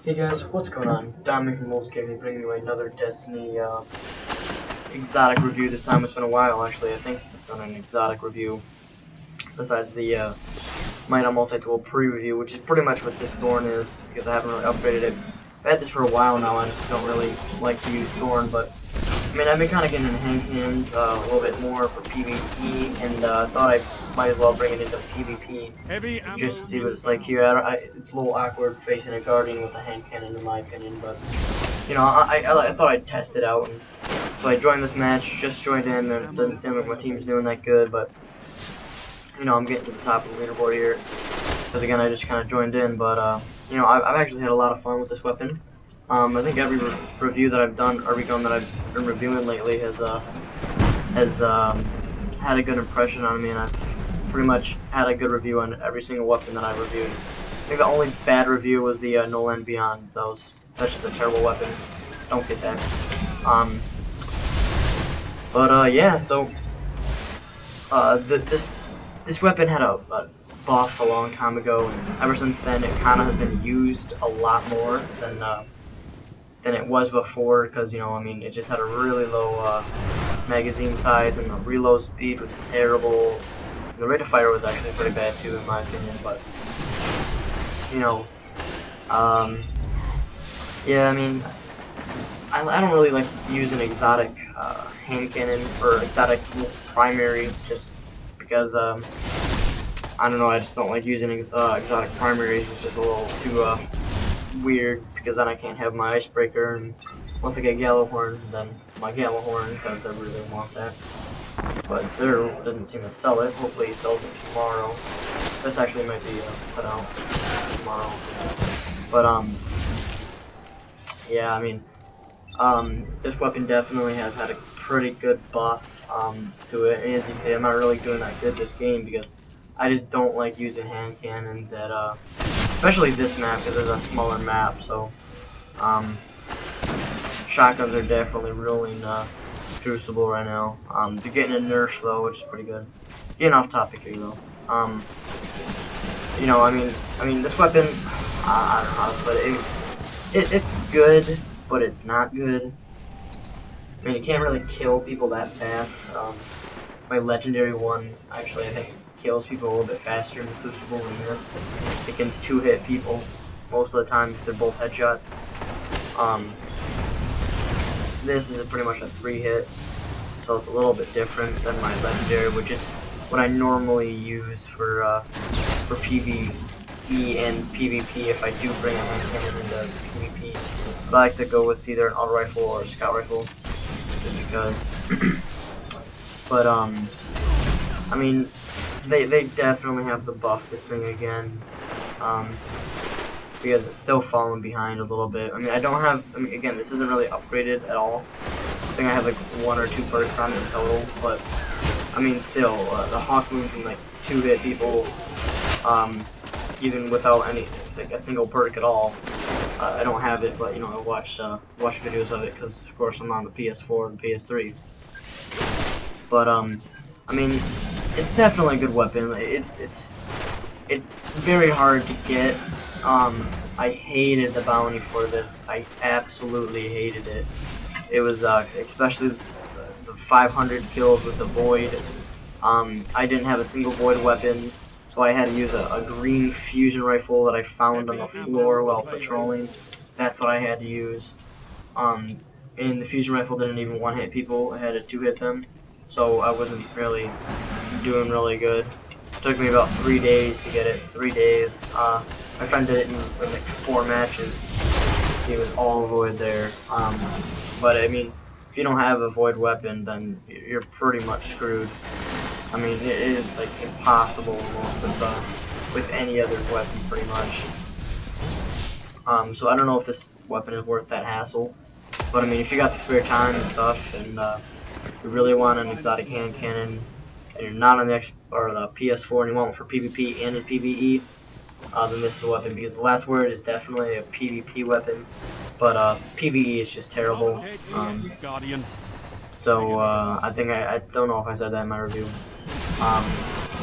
Hey guys, what's going on? Dominic from Wolves Gaming bringing you another Destiny exotic review. This time it's been a while actually. I think I've done an exotic review besides the Might Multi-Tool pre-review, which is pretty much what this Thorn is because I haven't really upgraded it. I've had this for a while now. I just don't really like to use Thorn, but I mean I've been kind of getting in hand cannons a little bit more for PvP, and thought I might as well bring it into PvP just to see what it's like here. It's a little awkward facing a Guardian with a hand cannon in my opinion, but you know, I thought I'd test it out, and so I joined this match, just joined in, and it doesn't seem like my team's doing that good, but you know, I'm getting to the top of the leaderboard here, because again, I just kind of joined in, but you know, I've actually had a lot of fun with this weapon. I think every review that I've done, or recon that I've been reviewing lately has had a good impression on me, and I've pretty much had a good review on every single weapon that I reviewed. I think the only bad review was the No Land Beyond. That's just a terrible weapon. Don't get that. Yeah. So this weapon had a buff a long time ago, and ever since then it kind of has been used a lot more than it was before. Because you know, I mean, it just had a really low magazine size, and the reload speed was terrible. The rate of fire was actually pretty bad too, in my opinion. But you know, yeah, I mean, I don't really like using exotic hand cannon or exotic primary, just because I don't know, I just don't like using exotic primaries. It's just a little too weird, because then I can't have my icebreaker, and once I get Gallowhorn, then my Gallowhorn, because I really want that. But Zero doesn't seem to sell it. Hopefully he sells it tomorrow. This actually might be put out tomorrow. But yeah, I mean, this weapon definitely has had a pretty good buff to it. And as you can see, I'm not really doing that good this game because I just don't like using hand cannons at especially this map, because it's a smaller map. So shotguns are definitely ruling Crucible right now. They're getting a nerf though, which is pretty good. Getting off topic here though. You know, I mean, this weapon, I don't know how to put it. It's good, but it's not good. I mean, you can't really kill people that fast. My legendary one, actually, I think kills people a little bit faster in the Crucible than this. It can two-hit people most of the time if they're both headshots. This is pretty much a 3-hit, so it's a little bit different than my legendary, which is what I normally use for PvE and PvP if I do bring a hand cannon into PvP. I like to go with either an auto rifle or a scout rifle, just because. But I mean, they definitely have to buff this thing again, because it's still falling behind a little bit. I mean, again, this isn't really upgraded at all. I think I have like 1 or 2 perks on it in total, but I mean, still, the Hawk Moon can like 2-hit people, even without any, like, a single perk at all. I don't have it, but you know, I watch videos of it because, of course, I'm on the PS4 and PS3. But I mean, it's definitely a good weapon. It's very hard to get. I hated the bounty for this. I absolutely hated it. It was especially the 500 kills with the Void. I didn't have a single Void weapon, so I had to use a green fusion rifle that I found on the floor while patrolling. That's what I had to use. And the fusion rifle didn't even one-hit people. I had to 2-hit them, so I wasn't really doing really good. It took me about 3 days to get it. 3 days. My friend did it in like 4 matches. He was all Void there. But I mean, if you don't have a Void weapon, then you're pretty much screwed. I mean, it is like impossible almost with any other weapon, pretty much. So I don't know if this weapon is worth that hassle. But I mean, if you got the spare time and stuff, and you really want an exotic hand cannon, and you're not on the PS4 and you want one for PvP and in PvE, then this is the weapon, because the last word is definitely a PvP weapon, but PvE is just terrible. So I think I don't know if I said that in my review.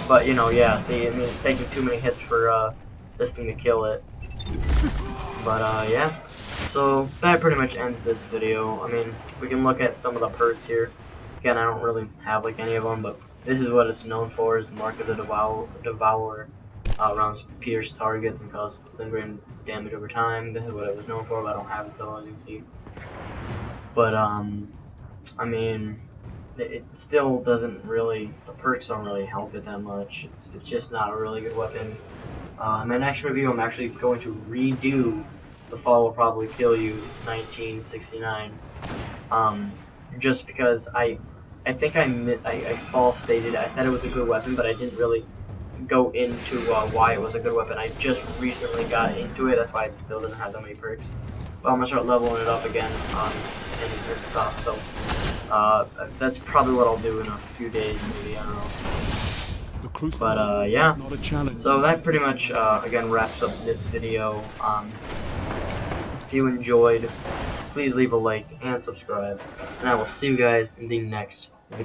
But you know, yeah. See, I mean, it's taking too many hits for this thing to kill it. But yeah, so that pretty much ends this video. I mean, we can look at some of the perks here. Again, I don't really have like any of them, but this is what it's known for: is Mark of the Devourer. Rounds pierce targets and cause lingering damage over time. This is what it was known for, but I don't have it though, as you can see. But I mean, it still doesn't really. The perks don't really help it that much. It's just not a really good weapon. In my next review, I'm actually going to redo The Fall Will Probably Kill You 1969. Just because I think I false stated. I said it was a good weapon, but I didn't really go into why it was a good weapon. I just recently got into it. That's why it still doesn't have that many perks. But I'm gonna start leveling it up again and stuff. So that's probably what I'll do in a few days, maybe. I don't know. But yeah, so that pretty much again wraps up this video. If you enjoyed, please leave a like and subscribe, and I will see you guys in the next